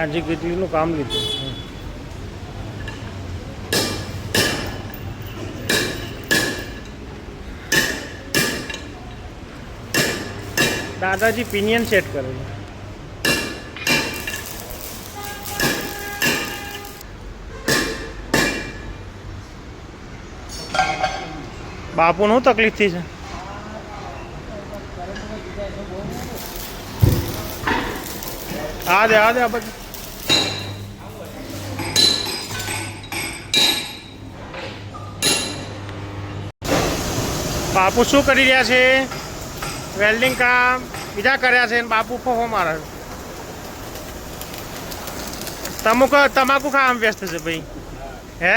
આજે કેટલીનું કામ લીધું. દાદાજી પિનિયન સેટ કરેલું. બાપુ નું તકલીફ થઈ છે. આ દે આ બધું બાપુ શું કરી રહ્યા છે? વેલ્ડિંગ કામ બીજા કર્યા છે. બાપુ ફોફો મારે. તમાકુ ખાવામાં વ્યસ્ત છે ભાઈ. હે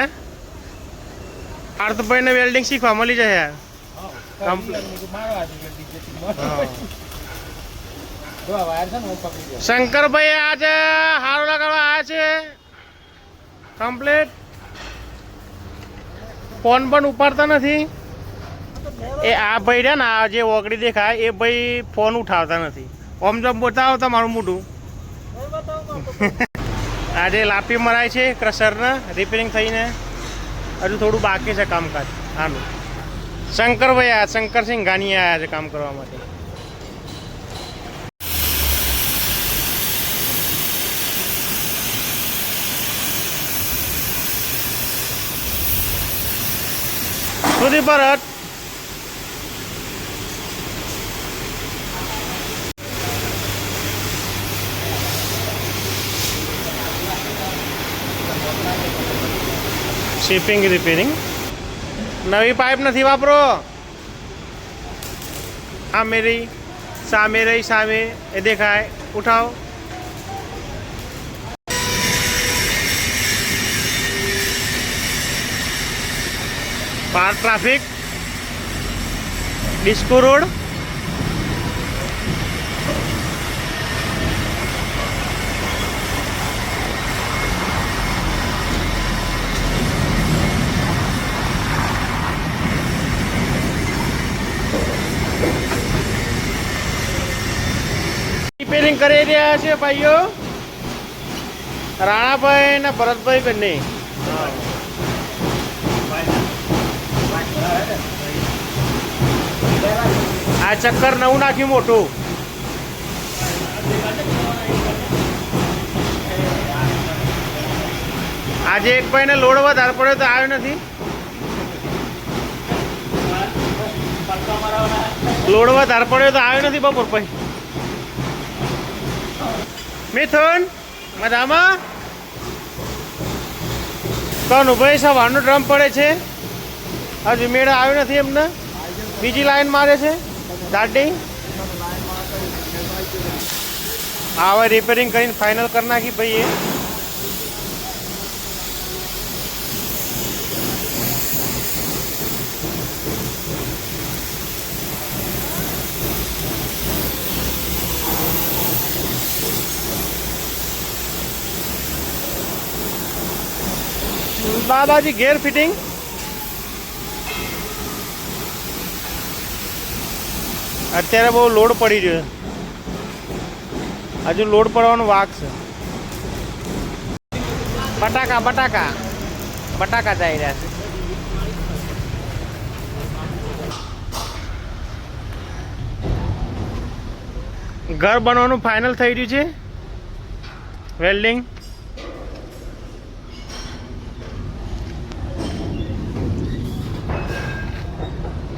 પાર્થભાઈ ને વેલ્ડિંગ શીખવા મળી જાય યાર. શંકરભાઈ આજે હારો લગાડવા આવ્યા છે. કમ્પ્લીટ ફોન પણ ઉપાડતા નથી. એ આ ભાઈ રહ્યા ને, આ જે ઓગળી દેખાય એ ભાઈ ફોન ઉઠાવતા નથી. ઓમ જો બતાવો તમારું મોઢું. આજે લાપી મરાય છે ક્રશરને, રિપેરિંગ થઈને હજુ થોડું બાકી છે કામકાજ. આનું શંકરભાઈ આ શંકરસિંહ ગાની આવ્યા છે કામ કરવા માટે. સુધી ભરત શિપિંગ રિપેરિંગ. નવી પાઇપ નથી વાપરો. આ મેરી સામે રહી, સામે એ દેખાય, ઉઠાવો. પાર ટ્રાફિક ડિસ્કો રોડ. રિપેરિંગ કરી રહ્યા છે ભાઈઓ રાણાભાઈ ને ભરતભાઈ બંને. આ ચક્કર નવું નાખ્યું મોટું. આજે એક ભાઈને લોડ વધારે પડ્યો તો આવ્યો નથી. લોડ વધારે પડ્યો તો આવ્યો નથી બપોર ભાઈ. મિથુન મજામાં? કનુભાઈ સવારનો ડ્રમ પડે છે, હજુ મેળા આવ્યો નથી એમને. બીજી લાઈન મારે છે દાડી. હવે રિપેરિંગ કરીને ફાઇનલ કરી નાખી ભાઈ. બાબાજી ગેર ફિટિંગ. અત્યારે બહુ લોડ પડી રહ્યો છે. હજુ લોડ પડવાનો વાક છે. બટાકા બટાકા બટાકા જઈ રહ્યા છે. ઘર બનવાનું ફાઇનલ થઈ રહ્યું છે. વેલ્ડિંગ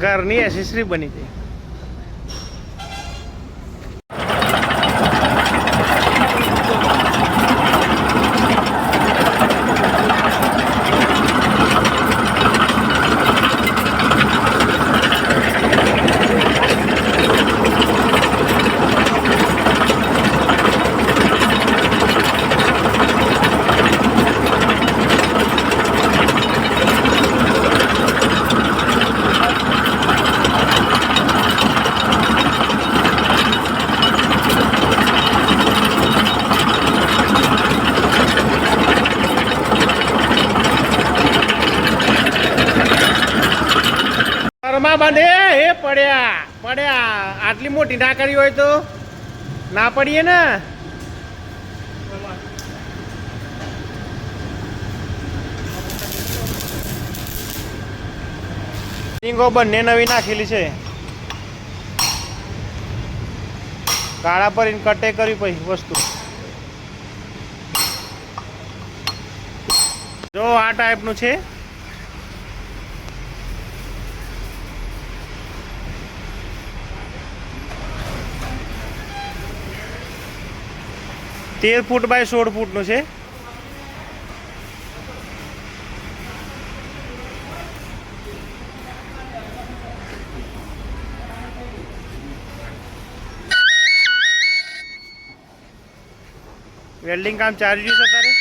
ઘરની એસેસરી બની છે. બંધ એ પડ્યા પડ્યા. આટલી મોટી ના કરી હોય તો ના પડીએ ને. રીંગો બંને નવી નાખેલી છે. ગાળા પર કટે કરી પછી વસ્તુ જો આ ટાઈપનું છે. તેર ફૂટ બાય 16 ફૂટનું છે. વેલ્ડિંગ કામ ચાલી રહ્યું છે અત્યારે.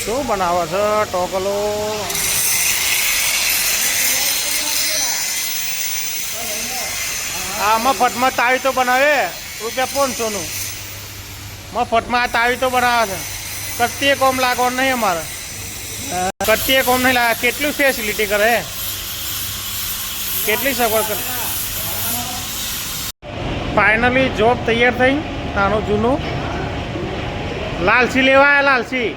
શું બનાવે છે ટોકલો? આ મફતમાં તાવી તો બનાવે ₹500નું. મફતમાં આ તાવી તો બનાવે છે. કત્તીએ કોમ લાગવાનું નહીં અમારે. કત્તીએ કોમ નહીં લાગે. કેટલી ફેસિલિટી કરે, કેટલી સગવડ કરે. ફાઇનલી જોબ તૈયાર થઈ. નાનું જૂનું લાલસી લેવા આવ્યા. લાલસી